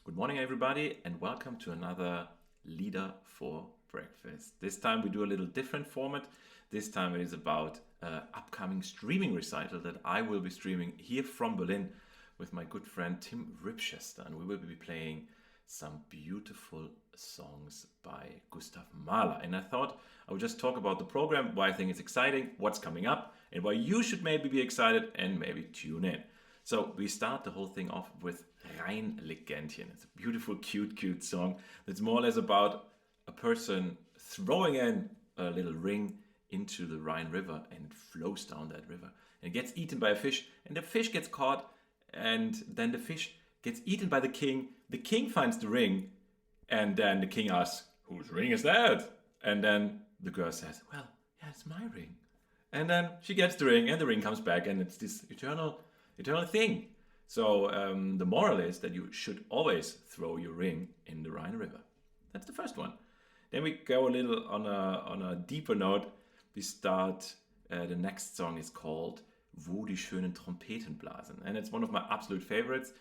Good morning, everybody, and welcome to another Leader for Breakfast. This time we do a little different format. This time it is about upcoming streaming recital that I will be streaming here from Berlin with my good friend Tim Ribchester, and we will be playing some beautiful songs by Gustav Mahler. And I thought I would just talk about the program, why I think it's exciting, what's coming up, and why you should maybe be excited and maybe tune in. So we start the whole thing off with Rheinlegendchen. It's a beautiful, cute song that's more or less about a person throwing in a little ring into the Rhine River and it flows down that river. And it gets eaten by a fish, and the fish gets caught, and then the fish gets eaten by the king. The king finds the ring, and then the king asks, "Whose ring is that?" And then the girl says, "Well, yeah, it's my ring." And then she gets the ring, and the ring comes back, and it's this eternal thing. So the moral is that you should always throw your ring in the Rhine River. That's the first one. Then we go a little on a deeper note. We start, the next song is called Wo die schönen Trompeten blasen. And it's one of my absolute favorites.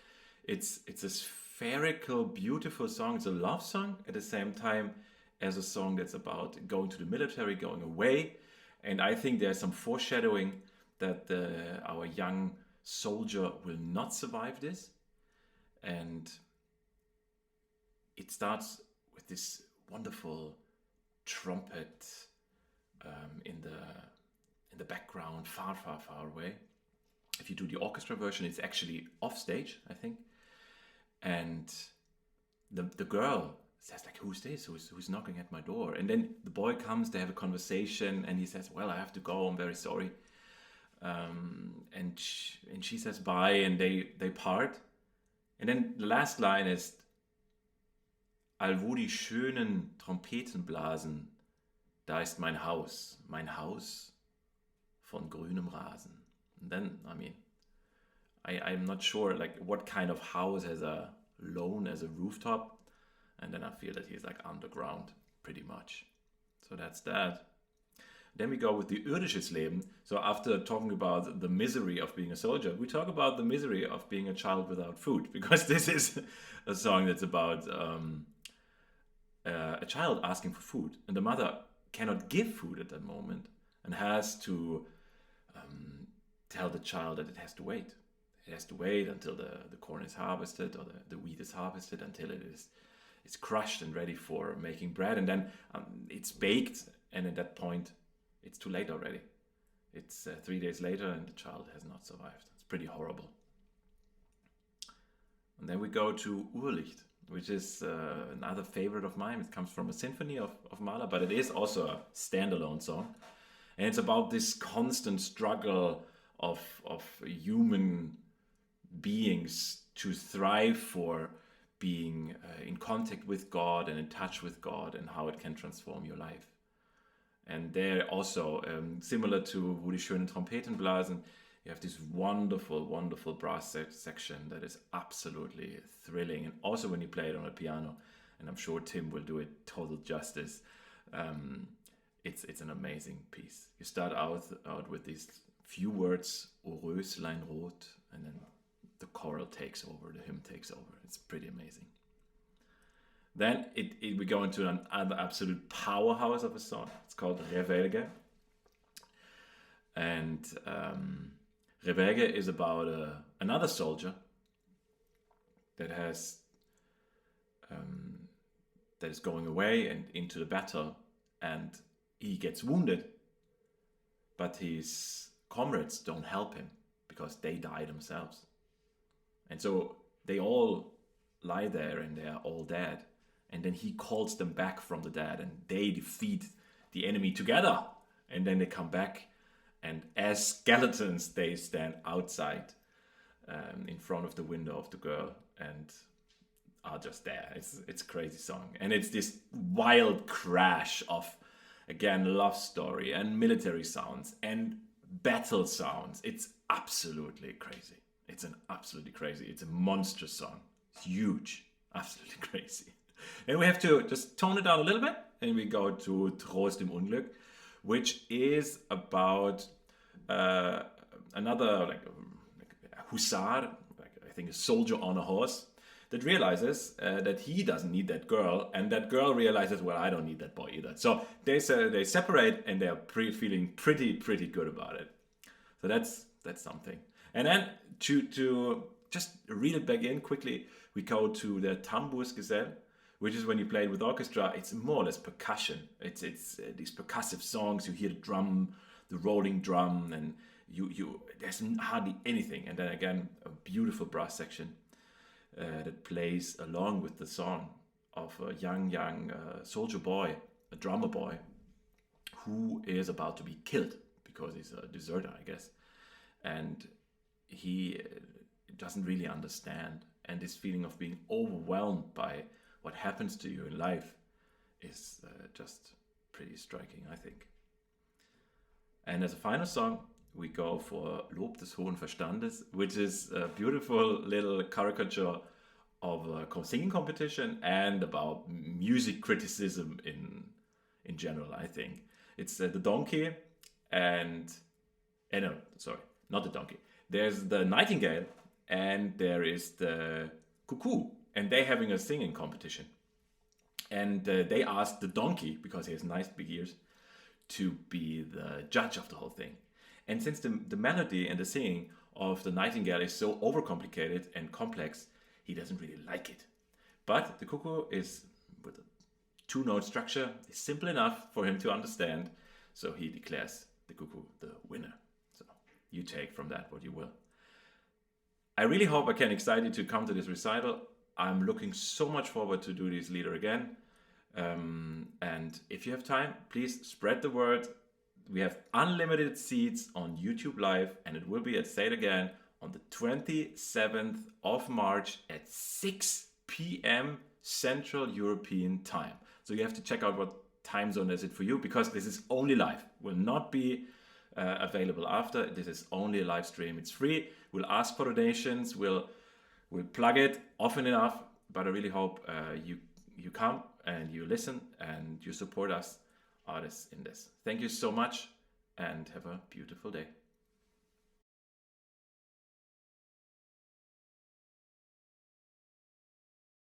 It's a spherical, beautiful song. It's a love song at the same time as a song that's about going to the military, going away. And I think there's some foreshadowing that our young soldier will not survive this. And it starts with this wonderful trumpet in the background, far away. If you do the orchestra version, it's actually off stage, I think. And the girl says, like, "Who's this? Who's knocking at my door?" And then the boy comes, they have a conversation, and he says, "Well, I have to go, I'm very sorry." And she says bye, and they part. And then the last line is, "Allwo die schönen Trompeten blasen, da ist mein Haus von grünem Rasen." And then, I mean, I'm not sure like what kind of house has a lawn as a rooftop, and then I feel that he's like underground pretty much. So that's that. Then we go with the irdisches Leben. So after talking about the misery of being a soldier, we talk about the misery of being a child without food, because this is a song that's about a child asking for food, and the mother cannot give food at that moment and has to tell the child that it has to wait. It has to wait until the corn is harvested, or the wheat is harvested, until it's crushed and ready for making bread, and then it's baked, and at that point it's too late already. It's 3 days later and the child has not survived. It's pretty horrible. And then we go to Urlicht, which is another favorite of mine. It comes from a symphony of Mahler, but it is also a standalone song. And it's about this constant struggle of human beings to thrive for being in contact with God and in touch with God, and how it can transform your life. And there also, similar to Wo die schönen Trompeten blasen, you have this wonderful brass section that is absolutely thrilling. And also when you play it on a piano, and I'm sure Tim will do it total justice, it's an amazing piece. You start out with these few words, "O Röslein rot," and then the choral takes over, the hymn takes over. It's pretty amazing. Then we go into another absolute powerhouse of a song. It's called Revelge. And Revelge is about another soldier that is going away and into the battle, and he gets wounded, but his comrades don't help him because they die themselves. And so they all lie there and they are all dead. And then he calls them back from the dead, and they defeat the enemy together. And then they come back, and as skeletons, they stand outside in front of the window of the girl and are just there. It's a crazy song. And it's this wild crash of, again, love story and military sounds and battle sounds. It's absolutely crazy. It's a monstrous song. It's huge. Absolutely crazy. And we have to just tone it down a little bit, and we go to Trost im Unglück, which is about another like a hussar, like I think a soldier on a horse, that realizes that he doesn't need that girl, and that girl realizes, well, I don't need that boy either. So they separate, and they're feeling pretty good about it. So that's something. And then to just reel it back in quickly, we go to the Tamboursg'sell, which is when you play it with orchestra. It's more or less percussion. It's these percussive songs. You hear the drum, the rolling drum, and you there's hardly anything. And then again, a beautiful brass section that plays along with the song of a young soldier boy, a drummer boy, who is about to be killed because he's a deserter, I guess. And he doesn't really understand. And this feeling of being overwhelmed by what happens to you in life is just pretty striking, I think. And as a final song, we go for Lob des hohen Verstandes, which is a beautiful little caricature of a singing competition and about music criticism in general, I think. It's the donkey and... no, sorry, not the donkey. There's the nightingale and there is the cuckoo, and they're having a singing competition. And they asked the donkey, because he has nice big ears, to be the judge of the whole thing. And since the melody and the singing of the nightingale is so overcomplicated and complex, he doesn't really like it. But the cuckoo is, with a two-note structure, is simple enough for him to understand, so he declares the cuckoo the winner. So you take from that what you will. I really hope I can excite you to come to this recital. I'm looking so much forward to do this Lieder again. And if you have time, please spread the word. We have unlimited seats on YouTube Live, and it will be, let's say it again, on the 27th of March at 6 p.m. Central European time. So you have to check out what time zone is it for you, because this is only live. Will not be available after. This is only a live stream. It's free. We'll ask for donations. We'll plug it often enough, but I really hope you come and you listen and you support us artists in this. Thank you so much and have a beautiful day.